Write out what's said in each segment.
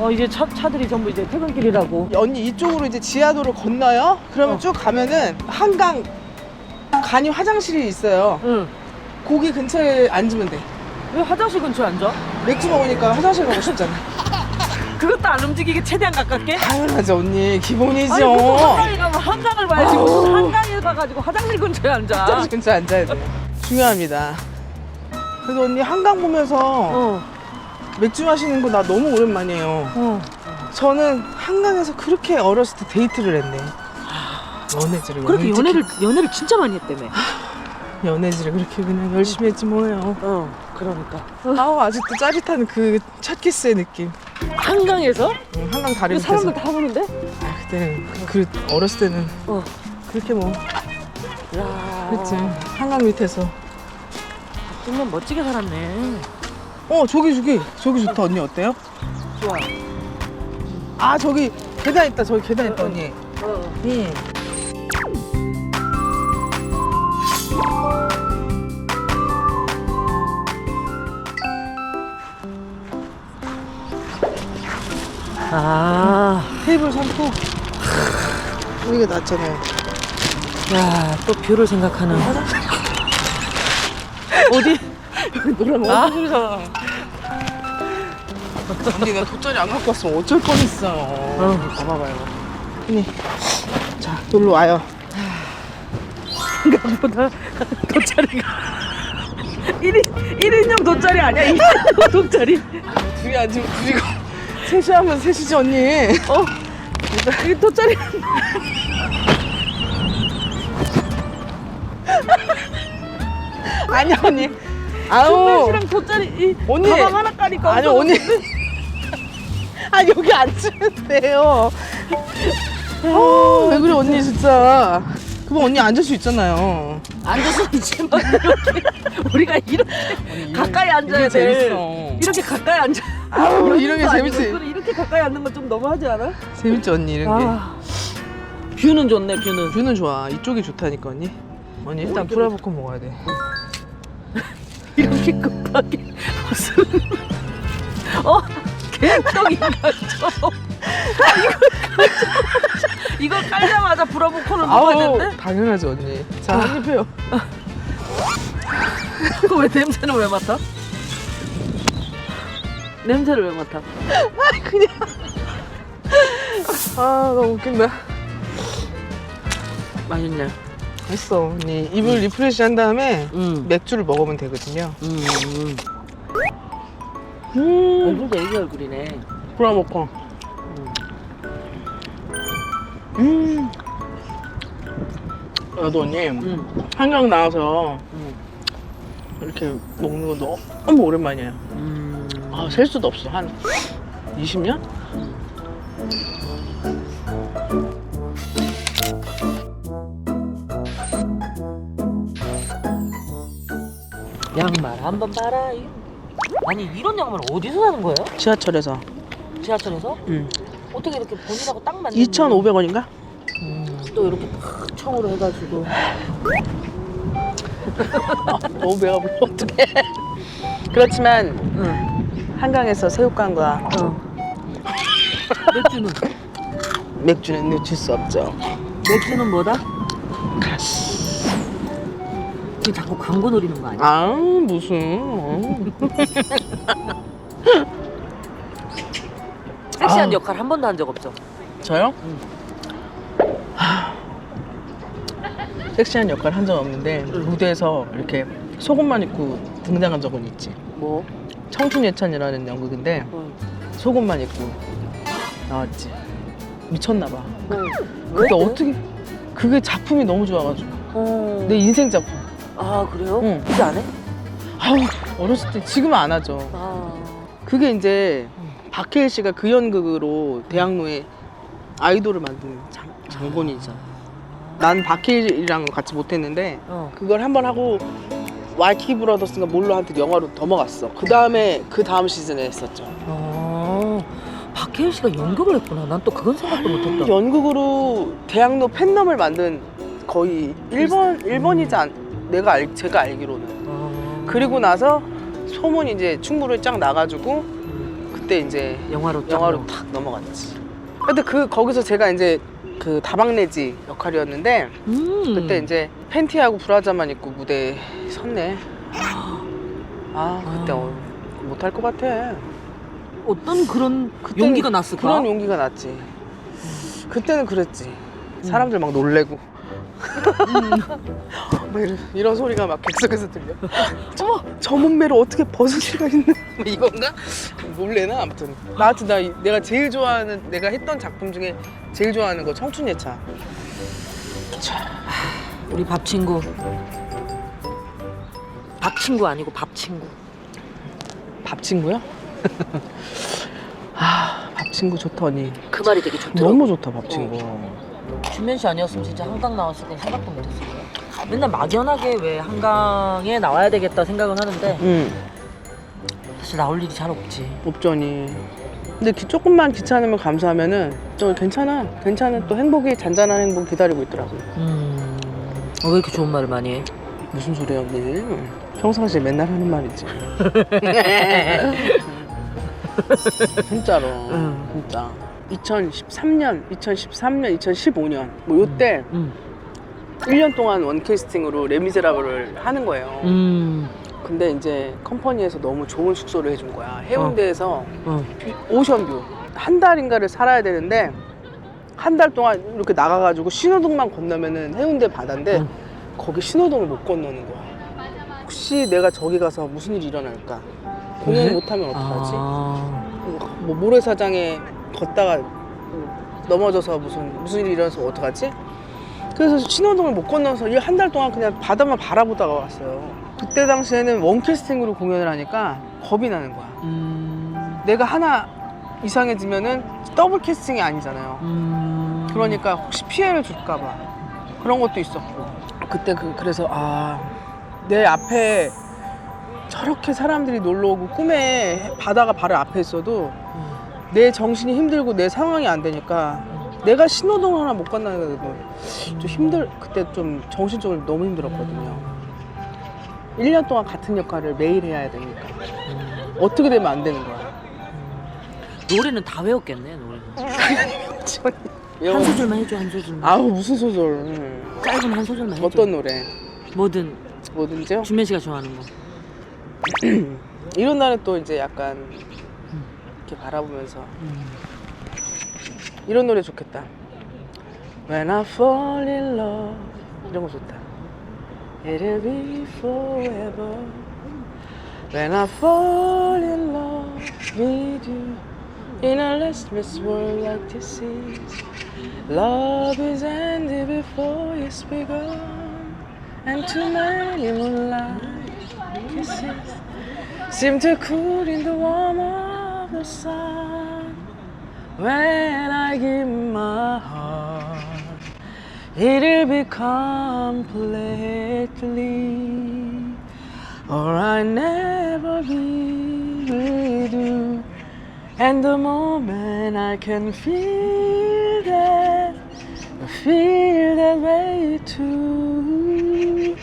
이제 차들이 전부 이제 퇴근길이라고. 언니 이쪽으로 이제 지하도로 건너요? 그러면 쭉 가면은 한강 간이 화장실이 있어요. 응. 거기 근처에 앉으면 돼. 왜 화장실 근처에 앉아? 맥주 먹으니까 화장실 가고 싶잖아. 그것도 안 움직이게 최대한 가깝게? 당연하지 언니, 기본이죠. 아니 보통 한강에 가면 한강을 봐야지 무슨 한강에 가가지고 화장실 근처에 앉아. 화장실 근처에 앉아야 돼. 중요합니다. 그래서 언니 한강 보면서 맥주 마시는 거 나 너무 오랜만이에요. 저는 한강에서 그렇게 어렸을 때 데이트를 했네. 연애질을. 그렇게 연애를 진짜 많이 했다며. 연애질을 그렇게 그냥 열심히 했지 뭐예요. 그러니까. 아직도 짜릿한 그 첫 키스의 느낌. 한강에서? 한강 다리 밑에서. 사람들 다 보는데? 그때는 어렸을 때는 그렇게 뭐 야. 그랬지. 한강 밑에서. 정말 멋지게 살았네. 저기 좋다. 언니 어때요? 좋아. 저기 계단 있다. 저기 계단 있다 언니. 응. 테이블 삼고 여기가 낫잖아요. 야, 또 뷰를 생각하는. 어디? 노란 화장실이잖아. 언니 내가 돗자리 안 갖고 왔으면 어쩔 뻔했어. 봐봐봐요. 언니 자 놀러 와요. 생각보다 돗자리가 1인용 돗자리 아니야? 2인용 돗자리. 둘이 앉으면 둘이고 셋이 하면 셋이지 언니. 이 돗자리. 아니야 언니. 준비씨랑 돗자리 언니. 가방 하나 까니까. 아니 언니. 여기 앉으면 돼요. 왜 그래 언니 진짜. 그럼 언니 앉을 수 있잖아요. 앉을 수 있지만 이렇게 우리가 이렇게 가까이 앉아야 돼. 재밌어. 이렇게 가까이 앉아. 이런 게 재밌지. 이렇게 가까이 앉는 건 좀 너무하지 않아? 재밌지 언니 이런 게. 뷰는 좋네. 뷰는. 뷰는 좋아. 이쪽이 좋다니까 언니. 언니 일단 프라보콘 먹어야 돼. 이렇게 급하게 무슨 개떡인가죠? 이거 깔자마자 브라보콘을 먹어야 되는데? 당연하지 언니. 자 한입 해요. 그거 왜 냄새는 왜 맡아? 냄새를 왜 맡아? 그냥. 너무 웃긴다. 맛있네. 맛있어 언니. 입을 리프레시 한 다음에 맥주를 먹으면 되거든요. 얼굴도 애기 얼굴이네. 프라보콘. 나도 언니 한강 나와서 이렇게 먹는 거 너무 오랜만이에요. 셀 수도 없어. 한 20년? 양말 한번 봐라. 아니 이런 양말 어디서 사는 거예요? 지하철에서. 지하철에서? 응. 어떻게 이렇게 본인하고 딱 맞는 2,500원인가? 또 이렇게 팍 청으로 해가지고. 너무 배가 불러. 어떡해. 그렇지만 한강에서 새우깡과 맥주는? 맥주는 놓칠 수 없죠. 맥주는 뭐다? 가시. 지금 자꾸 광고 노리는 거 아니야? 무슨. 섹시한 역할 한 번도 한 적 없죠? 저요? 섹시한 역할 한 적 없는데 무대에서 이렇게 속옷만 입고 등장한 적은 있지. 뭐? 청춘예찬이라는 연극인데 속옷만 입고 나왔지. 미쳤나 봐. 근데 어떻게 그게 작품이 너무 좋아가지고 내 인생 작품. 그래요? 응. 이제 안 해? 어렸을 때 지금은 안 하죠. 그게 이제 박해일 씨가 그 연극으로 대학로에 아이돌을 만든 장본인이잖아. 난 박해일이랑 같이 못했는데 그걸 한번 하고 와이키키 브라더스인가 뭘로 한테 영화로 넘어갔어. 그 다음 시즌에 했었죠. 박해일 씨가 연극을 했구나. 난 또 그건 생각도 못했다. 연극으로 대학로 팬덤을 만든 거의 일본이지 제가 알기로는. 그리고 나서 소문이 이제 충무로에 쫙 나가지고 그때 이제 영화로 탁 넘어갔지. 근데 거기서 제가 이제 그 다방내지 역할이었는데 그때 이제 팬티하고 브라자만 입고 무대에 섰네. 그때 못할 것 같아. 어떤 그런 그때는 용기가 났을까? 그런 용기가 났지. 그때는 그랬지. 사람들 막 놀래고 막 이런 소리가 막 객석에서 들려. 저 몸매를 어떻게 벗을 수가 있는 뭐 이건가? 놀래나? 아무튼 나한테 내가 제일 좋아하는, 내가 했던 작품 중에 제일 좋아하는 거 청춘예차. 우리 밥 친구 아니고 밥 친구. 밥 친구야? 밥 친구 좋다 언니. 그 말이 되게 좋더라고. 너무 좋다 밥 친구. 준면 씨 아니었으면 진짜 한강 나왔을 건 생각도 못했을 거야. 맨날 막연하게 왜 한강에 나와야 되겠다 생각은 하는데 사실 나올 일이 잘 없지. 없죠 언니. 근데 조금만 귀찮으면 감수하면은 또 괜찮아. 또 행복이, 잔잔한 행복 기다리고 있더라고요. 왜 이렇게 좋은 말을 많이 해? 무슨 소리야 언니. 평상시에 맨날 하는 말이지. 진짜로. 진짜 2013년, 2015년 뭐 요때 1년 동안 원캐스팅으로 레미제라블을 하는 거예요. 근데 이제 컴퍼니에서 너무 좋은 숙소를 해준 거야. 해운대에서 오션뷰. 한 달인가를 살아야 되는데 한 달 동안 이렇게 나가가지고 신호등만 건너면은 해운대 바다인데 거기 신호등을 못 건너는 거야. 혹시 내가 저기 가서 무슨 일이 일어날까? 공연 못하면 어떡하지? 뭐 모래사장에 걷다가 넘어져서 무슨 일이 일어나서 어떡하지? 그래서 신호등을 못 건너서 이 한 달 동안 그냥 바다만 바라보다가 왔어요. 그때 당시에는 원캐스팅으로 공연을 하니까 겁이 나는 거야. 내가 하나 이상해지면은 더블 캐스팅이 아니잖아요. 그러니까 혹시 피해를 줄까 봐 그런 것도 있었고. 그때 그래서 내 앞에 저렇게 사람들이 놀러 오고 꿈에 바다가 바로 앞에 있어도 내 정신이 힘들고 내 상황이 안 되니까 내가 신호등 하나 못 건너는 좀 그때 좀 정신적으로 너무 힘들었거든요. 1년 동안 같은 역할을 매일 해야 되니까 어떻게 되면 안 되는 거야. 노래는 다 외웠겠네. 노래는 한 소절만 해줘. 한 소절만. 아우 무슨 소절. 짧은 한 소절만 해줘. 어떤 노래? 뭐든지요? 준면 씨가 좋아하는 거. 이런 날은 또 이제 약간 이렇게 바라보면서 이런 노래 좋겠다. When I fall in love 이런 거 좋다. It'll be forever. When I fall in love with you in a restless world like this is, love is ended before it's begun, and too many moonlight kisses seem to cool in the warmth of the sun. When I give my heart, it'll be completely, or I never be with you. And the moment I can feel that way too,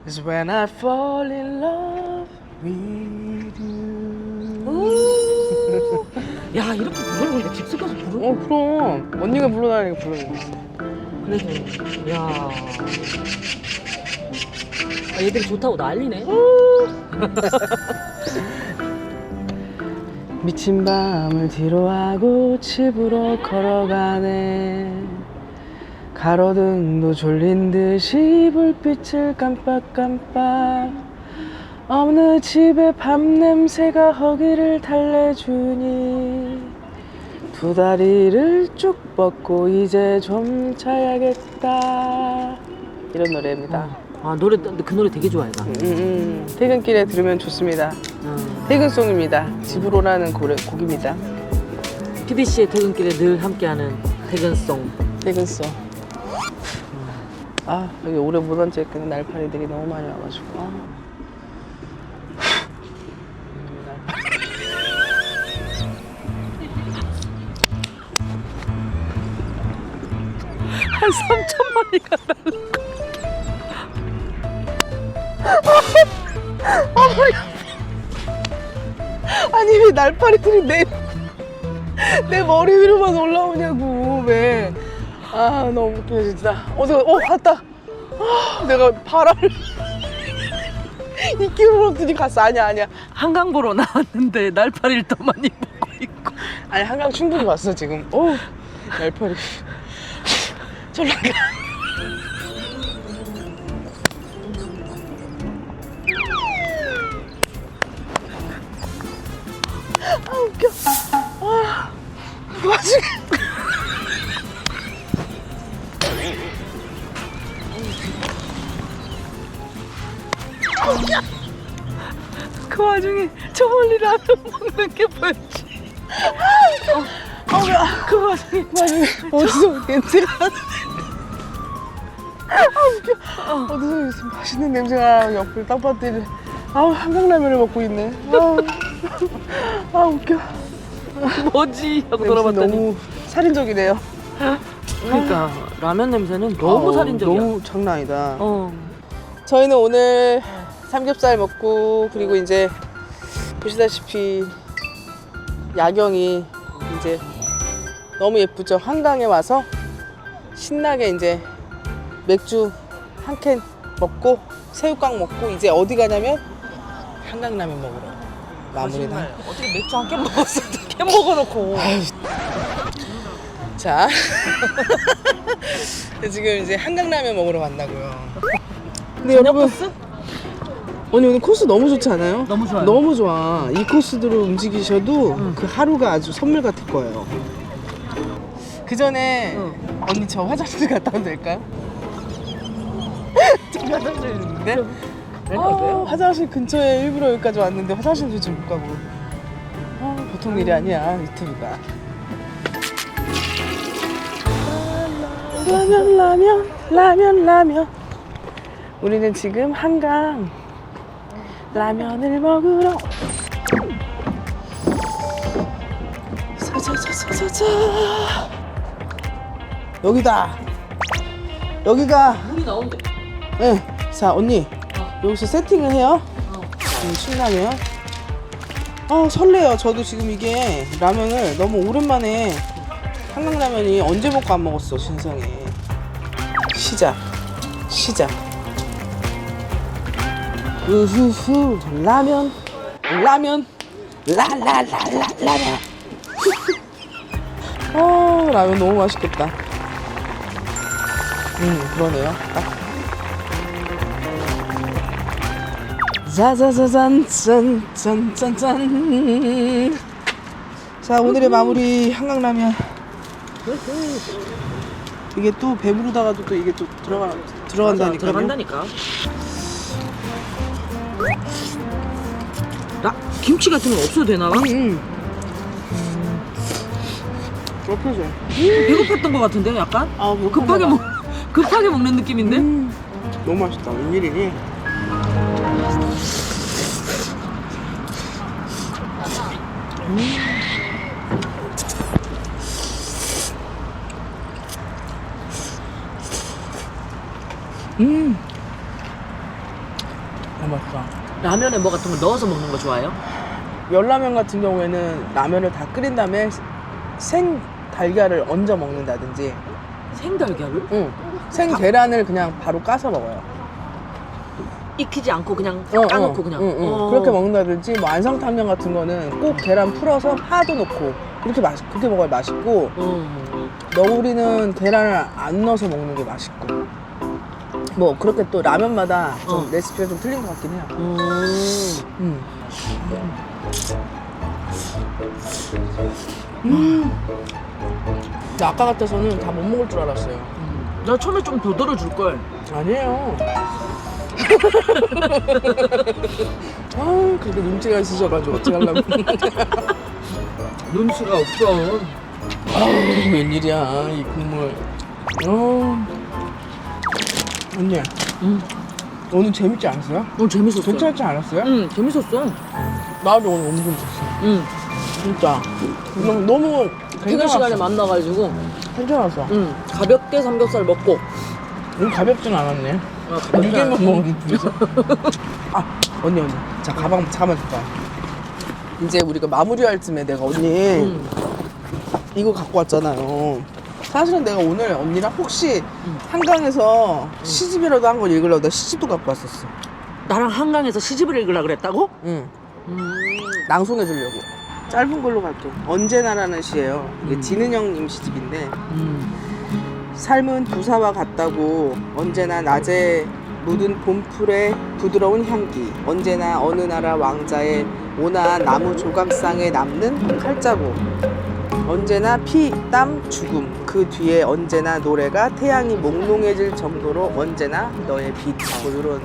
is when I fall in love with you. 야, 이렇게 부르는 거 집수 가서 부르는 거. 그럼 언니가 불러달라니까 부르는 거지. 그래서 야, 얘들이 좋다고 난리네. 미친 밤을 뒤로하고 집으로 걸어가네. 가로등도 졸린 듯이 불빛을 깜빡깜빡. 어느 집에 밤냄새가 허기를 달래주니 두 다리를 쭉 뻗고 이제 좀 자야겠다. 이런 노래입니다. 그 노래 되게 좋아해 나. 퇴근길에 들으면 좋습니다. 퇴근송입니다. 집으로라는 곡입니다. PBC의 퇴근길에 늘 함께하는 퇴근송. 여기 오래 못 앉아있겠네. 날파리들이 너무 많이 와가지고. 한 3,000마리가 날라. 아니 왜 날파리들이 내 머리 위로만 올라오냐고 왜? 아 너무 웃겨 진짜. 갔다. 아, 내가 바람을 이끼로 들이 갔어. 아니야. 한강 보러 나왔는데 날파리를 더 많이 보고 있고. 아니 한강 충분히 왔어 지금. 날파리. 저리 가. 아 웃겨. 그 와중에 그 와중에 저 멀리 라면 먹는 게 보였지. 그 와중에 어디서 냄새가 웃겨. 어디서 무슨 맛있는 냄새가 옆에 땅밭들이 한강라면을 먹고 있네. 웃겨. 뭐지? 하고 냄새 돌아봤더니 너무 살인적이네요. 그러니까 라면 냄새는 너무 살인적이야. 너무 장난 아니다. 저희는 오늘 삼겹살 먹고 그리고 이제 보시다시피 야경이 이제 너무 예쁘죠. 한강에 와서 신나게 이제 맥주 한 캔 먹고 새우깡 먹고 이제 어디 가냐면 한강라면 먹으러 마무리다. 어떻게 맥주 한 캔 먹었어? 캔 먹어놓고. 자 지금 이제 한강라면 먹으러 간다고요. 근데 여러분 오늘 코스 너무 좋지 않아요? 너무 좋아요. 너무 좋아. 이 코스대로 움직이셔도 그 하루가 아주 선물 같을 거예요. 그 전에 언니 저 화장실 갔다 와도 될까요? 저 화장실 있는데 화장실 근처에 일부러 여기까지 왔는데 화장실도 지금 못 가고. 보통 일이 아니야 유튜브가. 라면. 우리는 지금 한강 라면을 먹으러 사자자자자자 여기가 물이 나온대. 네. 자 언니 여기서 세팅을 해요. 신라면. 설레요. 저도 지금 이게 라면을 너무 오랜만에 한강라면이 언제 먹고 안 먹었어. 신상에 시작 우후후 라면 라면 라면 너무 맛있겠다. 그러네요. 짜자자잔. 자 오늘의 마무리 한강라면. 이게 또 배부르다가도 또 이게 또 들어간다니까요. 들어간다니까. 김치 같은 건 없어도 되나? 옆에서 배고팠던 것 같은데 약간? 뭐 급하게 먹는 느낌인데? 너무 맛있다. 웬일이니? 너무 맛있다. 라면에 뭐 같은 거 넣어서 먹는 거 좋아해요? 열라면 같은 경우에는 라면을 다 끓인 다음에 생 달걀을 얹어 먹는다든지, 생달걀을? 생 계란을 그냥 바로 까서 먹어요. 익히지 않고 그냥 까놓고 그냥. 그렇게 먹는다든지, 뭐 안성탕면 같은 거는 꼭 계란 풀어서 파도 넣고 그렇게 먹어야 맛있고, 너구리는 계란을 안 넣어서 먹는 게 맛있고, 뭐 그렇게 또 라면마다 좀 레시피가 좀 틀린 것 같긴 해요. 근데 아까 같아서는 다 못 먹을 줄 알았어요. 나 처음에 좀 더 덜어줄걸. 아니에요. 그렇게 눈치가 있으셔가지고 어떡하려고. 눈치가 없어. 웬일이야 이 국물. 언니 오늘 재밌지 않았어요? 오늘 재밌었어. 괜찮지 않았어요? 응, 재밌었어. 나도 오늘 너무 재밌었어. 응. 진짜 너무 퇴근 시간에 만나가지고. 괜찮았어. 응. 가볍게 삼겹살 먹고. 너무 가볍진 않았네. 가볍지 2개만 먹은 분이서. 언니 자 가방 잠깐만 줄까. 이제 우리가 마무리할 쯤에 내가 언니 이거 갖고 왔잖아요. 사실은 내가 오늘 언니랑 혹시 한강에서 시집이라도 한 권 읽으려고 내가 시집도 갖고 왔었어. 나랑 한강에서 시집을 읽으려고 그랬다고? 응. 낭송해 주려고. 짧은 걸로 갈게. 언제나라는 시예요. 이게 진은영님 시집인데 삶은 부사와 같다고 언제나 낮에 묻은 봄풀의 부드러운 향기, 언제나 어느 나라 왕자의 온화한 나무 조각상에 남는 칼자국, 언제나 피, 땀, 죽음, 그 뒤에 언제나 노래가 태양이 몽롱해질 정도로 언제나 너의 빛. 뭐 이런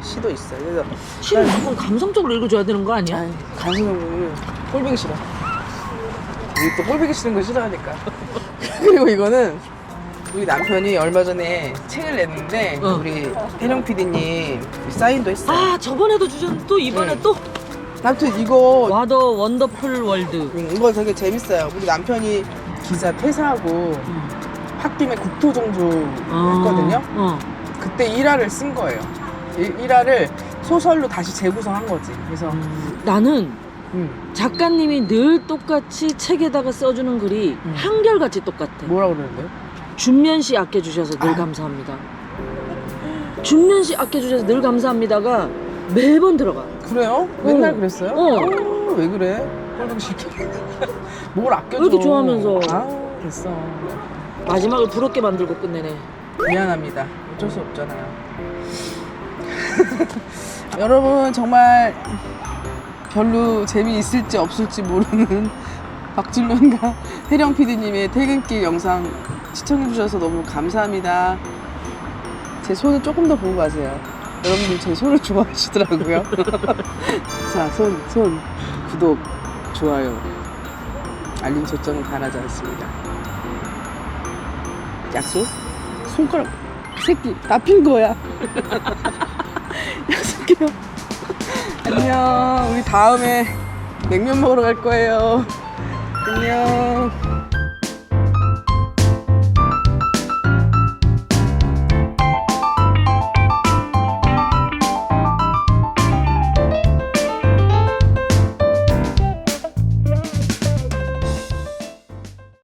시도 있어요. 그래서 시를 조금 감성적으로 읽어줘야 되는 거 아니야? 가수는 꼴보기 싫어. 우리 또 꼴보기 싫은 거 싫어하니까. 그리고 이거는 우리 남편이 얼마 전에 책을 냈는데 우리 혜령 PD님 사인도 했어요. 아 저번에도 주셨는데 또 이번에 응. 또 아무튼 이거 와더 원더풀 월드. 이거 되게 재밌어요. 우리 남편이 기사 퇴사하고 홧김에 국토종주 했거든요. 그때 일화를 쓴 거예요. 일화를 소설로 다시 재구성한 거지. 그래서 나는 작가님이 늘 똑같이 책에다가 써주는 글이 한결같이 똑같아. 뭐라 그러는데요? 준면씨 아껴주셔서 늘 감사합니다. 준면씨 아껴주셔서 늘 감사합니다가 매번 들어가. 그래요? 맨날 그랬어요? 왜 그래? 꼴보기 싫게. 뭘 아껴줘. 왜 이렇게 좋아하면서. 아 됐어. 마지막을 부럽게 만들고 끝내네. 미안합니다. 어쩔 수 없잖아요. 여러분 정말 별로 재미있을지 없을지 모르는 박준면과 혜령 PD님의 퇴근길 영상 시청해주셔서 너무 감사합니다. 제 손을 조금 더 보고 가세요. 여러분들 제 손을 좋아하시더라고요. 자, 손 구독, 좋아요, 알림 설정은 바라지 않습니다. 약속? 손가락 새끼 다 핀 거야. 약속해요. 안녕. 우리 다음에 냉면 먹으러 갈 거예요. 안녕.